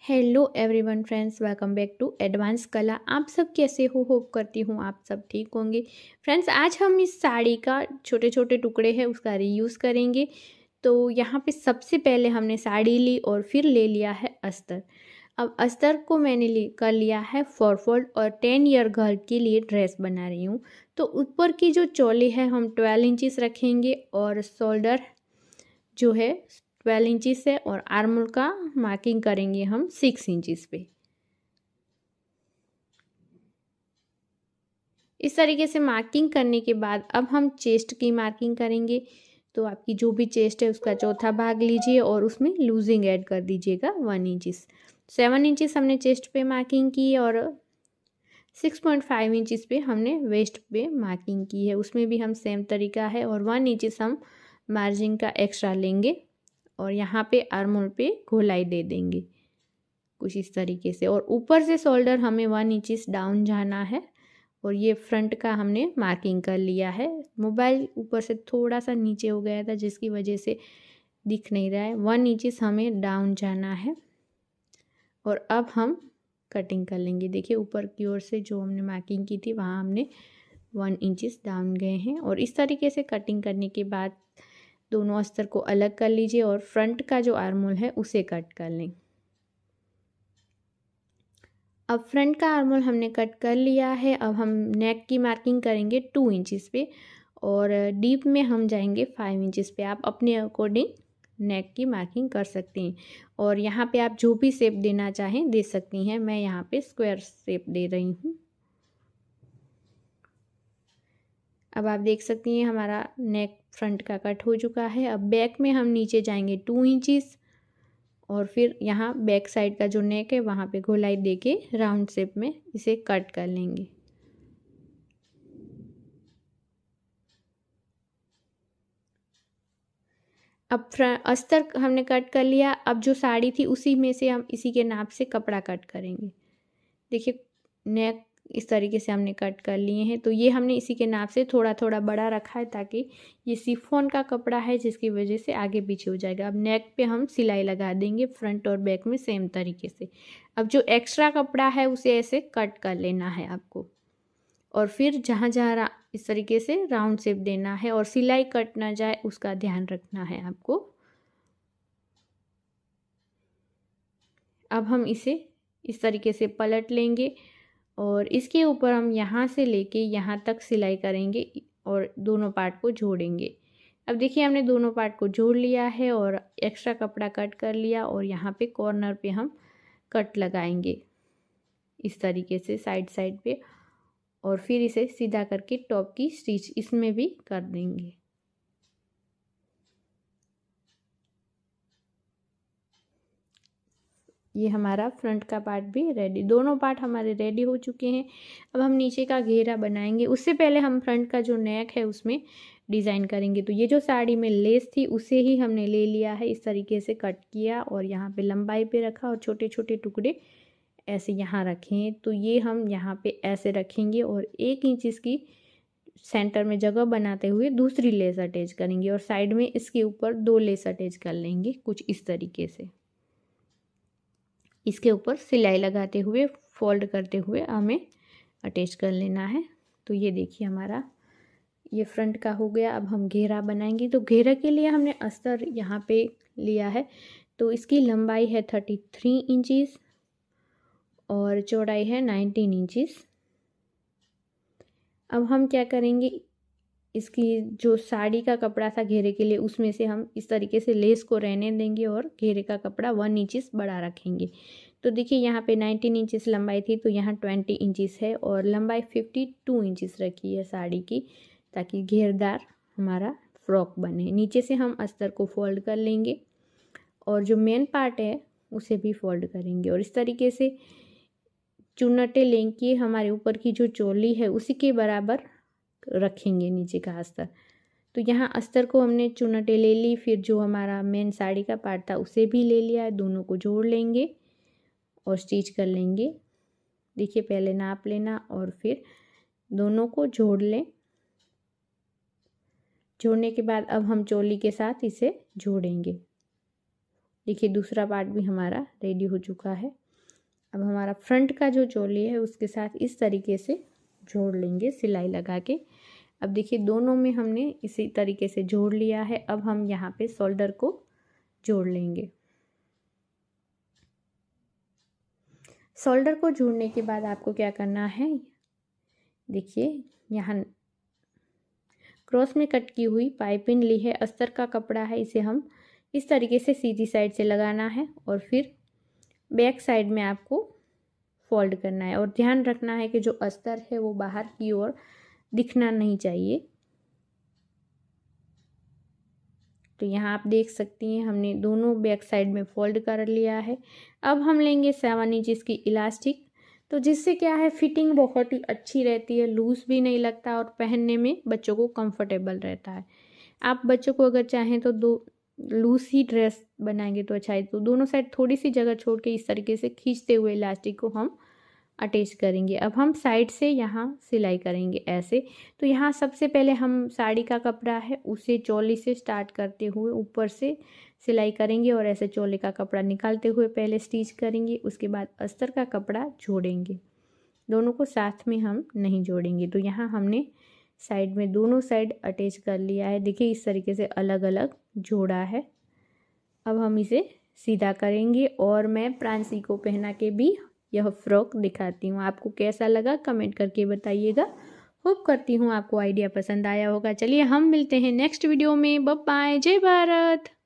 Hello everyone friends, welcome back to advance Kala. आप सब कैसे हो? होप करती हूँ आप सब ठीक होंगे। फ्रेंड्स, आज हम इस साड़ी का छोटे छोटे टुकड़े हैं उसका रीयूज़ करेंगे। तो यहाँ पे सबसे पहले हमने साड़ी ली और फिर ले लिया है अस्तर। अब अस्तर को मैंने कर लिया है 4 फोल्ड और 10 ईयर गर्ल के लिए ड्रेस बना रही हूँ। तो ऊपर की जो चोली है हम 12 इंचेस रखेंगे और शोल्डर जो है 12 इंचेस है और आर्मोल का मार्किंग करेंगे हम 6 इंचेस पे। इस तरीके से मार्किंग करने के बाद अब हम चेस्ट की मार्किंग करेंगे। तो आपकी जो भी चेस्ट है उसका चौथा भाग लीजिए और उसमें लूजिंग ऐड कर दीजिएगा 1 इंचेस। 7 इंचेस हमने चेस्ट पे मार्किंग की और 6.5 इंचेस पे हमने वेस्ट पे मार्किंग की है। उसमें भी हम सेम तरीका है और 1 इंचेस हम मार्जिन का एक्स्ट्रा लेंगे और यहाँ पे आर्मोल पे गोलाई दे देंगे कुछ इस तरीके से। और ऊपर से शोल्डर हमें 1 इंचेस डाउन जाना है और ये फ्रंट का हमने मार्किंग कर लिया है। मोबाइल ऊपर से थोड़ा सा नीचे हो गया था जिसकी वजह से दिख नहीं रहा है। 1 इंचेस हमें डाउन जाना है और अब हम कटिंग कर लेंगे। देखिए ऊपर की ओर से जो हमने मार्किंग की थी वहाँ हमने 1 इंचेस डाउन गए हैं। और इस तरीके से कटिंग करने के बाद दोनों अस्तर को अलग कर लीजिए और फ्रंट का जो आर्मोल है उसे कट कर लें। अब फ्रंट का आर्मोल हमने कट कर लिया है। अब हम नेक की मार्किंग करेंगे 2 इंचेस पे और डीप में हम जाएंगे 5 इंचेस पे। आप अपने अकॉर्डिंग नेक की मार्किंग कर सकती हैं और यहाँ पे आप जो भी शेप देना चाहें दे सकती हैं। मैं यहाँ पे स्क्वायर शेप दे रही हूँ। अब आप देख सकती हैं हमारा नेक फ्रंट का कट हो चुका है। अब बैक में हम नीचे जाएंगे 2 इंचेस और फिर यहाँ बैक साइड का जो नेक है वहाँ पे गोलाई देके राउंड शेप में इसे कट कर लेंगे। अब अस्तर हमने कट कर लिया। अब जो साड़ी थी उसी में से हम इसी के नाप से कपड़ा कट करेंगे। देखिए नेक इस तरीके से हमने कट कर लिए हैं। तो ये हमने इसी के नाप से थोड़ा थोड़ा बड़ा रखा है ताकि ये शिफॉन का कपड़ा है जिसकी वजह से आगे पीछे हो जाएगा। अब नेक पे हम सिलाई लगा देंगे फ्रंट और बैक में सेम तरीके से। अब जो एक्स्ट्रा कपड़ा है उसे ऐसे कट कर लेना है आपको और फिर जहाँ जहाँ इस तरीके से राउंड शेप देना है और सिलाई कट ना जाए उसका ध्यान रखना है आपको। अब हम इसे इस तरीके से पलट लेंगे और इसके ऊपर हम यहाँ से लेके यहाँ तक सिलाई करेंगे और दोनों पार्ट को जोड़ेंगे। अब देखिए हमने दोनों पार्ट को जोड़ लिया है और एक्स्ट्रा कपड़ा कट कर लिया और यहाँ पे कॉर्नर पे हम कट लगाएंगे इस तरीके से साइड साइड पे और फिर इसे सीधा करके टॉप की स्टिच इसमें भी कर देंगे। ये हमारा फ्रंट का पार्ट भी रेडी, दोनों पार्ट हमारे रेडी हो चुके हैं। अब हम नीचे का घेरा बनाएंगे। उससे पहले हम फ्रंट का जो नेक है उसमें डिज़ाइन करेंगे। तो ये जो साड़ी में लेस थी उसे ही हमने ले लिया है, इस तरीके से कट किया और यहाँ पे लंबाई पे रखा और छोटे छोटे टुकड़े ऐसे यहाँ रखें। तो ये हम यहाँ पे ऐसे रखेंगे और 1 इंच इसकी सेंटर में जगह बनाते हुए दूसरी लेस अटैच करेंगे और साइड में इसके ऊपर 2 लेस अटैच कर लेंगे कुछ इस तरीके से। इसके ऊपर सिलाई लगाते हुए फोल्ड करते हुए हमें अटैच कर लेना है। तो ये देखिए हमारा ये फ्रंट का हो गया। अब हम घेरा बनाएंगे। तो घेरा के लिए हमने अस्तर यहाँ पे लिया है। तो इसकी लंबाई है 33 इंचेस और चौड़ाई है 19 इंचेस। अब हम क्या करेंगे, इसकी जो साड़ी का कपड़ा था घेरे के लिए उसमें से हम इस तरीके से लेस को रहने देंगे और घेरे का कपड़ा 1 इंचेस बड़ा रखेंगे। तो देखिए यहाँ पे 19 इंचेस लंबाई थी तो यहाँ 20 इंचेस है और लंबाई 52 इंचेस रखी है साड़ी की ताकि घेरदार हमारा फ्रॉक बने। नीचे से हम अस्तर को फोल्ड कर लेंगे और जो मेन पार्ट है उसे भी फोल्ड करेंगे और इस तरीके से चुन्नटे लेंगे। हमारे ऊपर की जो चोली है उसी के बराबर रखेंगे नीचे का अस्तर। तो यहाँ अस्तर को हमने चुन्नटे ले ली, फिर जो हमारा मेन साड़ी का पार्ट था उसे भी ले लिया। दोनों को जोड़ लेंगे और स्टिच कर लेंगे। देखिए पहले नाप लेना और फिर दोनों को जोड़ लें। जोड़ने के बाद अब हम चोली के साथ इसे जोड़ेंगे। देखिए दूसरा पार्ट भी हमारा रेडी हो चुका है। अब हमारा फ्रंट का जो चोली है उसके साथ इस तरीके से जोड़ लेंगे सिलाई लगा के। अब देखिए दोनों में हमने इसी तरीके से जोड़ लिया है। अब हम यहाँ पे शोल्डर को जोड़ लेंगे। शोल्डर को जोड़ने के बाद आपको क्या करना है, देखिए यहाँ क्रॉस में कट की हुई पाइपिंग ली है, अस्तर का कपड़ा है, इसे हम इस तरीके से सीधी साइड से लगाना है और फिर बैक साइड में आपको फोल्ड करना है। और ध्यान रखना है कि जो अस्तर है वो बाहर की ओर दिखना नहीं चाहिए। तो यहाँ आप देख सकती हैं हमने दोनों बैक साइड में फोल्ड कर लिया है। अब हम लेंगे 7 इंच की इलास्टिक, तो जिससे क्या है फिटिंग बहुत ही अच्छी रहती है, लूज़ भी नहीं लगता और पहनने में बच्चों को कंफर्टेबल रहता है। आप बच्चों को अगर चाहें तो दो लूज ही ड्रेस बनाएंगे तो अच्छा है। तो दोनों साइड थोड़ी सी जगह छोड़ के इस तरीके से खींचते हुए इलास्टिक को हम अटैच करेंगे। अब हम साइड से यहाँ सिलाई करेंगे ऐसे। तो यहाँ सबसे पहले हम साड़ी का कपड़ा है उसे चोली से स्टार्ट करते हुए ऊपर से सिलाई करेंगे और ऐसे चोली का कपड़ा निकालते हुए पहले स्टिच करेंगे। उसके बाद अस्तर का कपड़ा जोड़ेंगे, दोनों को साथ में हम नहीं जोड़ेंगे। तो यहाँ हमने साइड में दोनों साइड अटैच कर लिया है। देखिए इस तरीके से अलग अलग जोड़ा है। अब हम इसे सीधा करेंगे और मैं प्रांसी को पहना के भी यह फ्रॉक दिखाती हूँ। आपको कैसा लगा कमेंट करके बताइएगा। होप करती हूँ आपको आइडिया पसंद आया होगा। चलिए हम मिलते हैं नेक्स्ट वीडियो में। बाय बाय, जय भारत।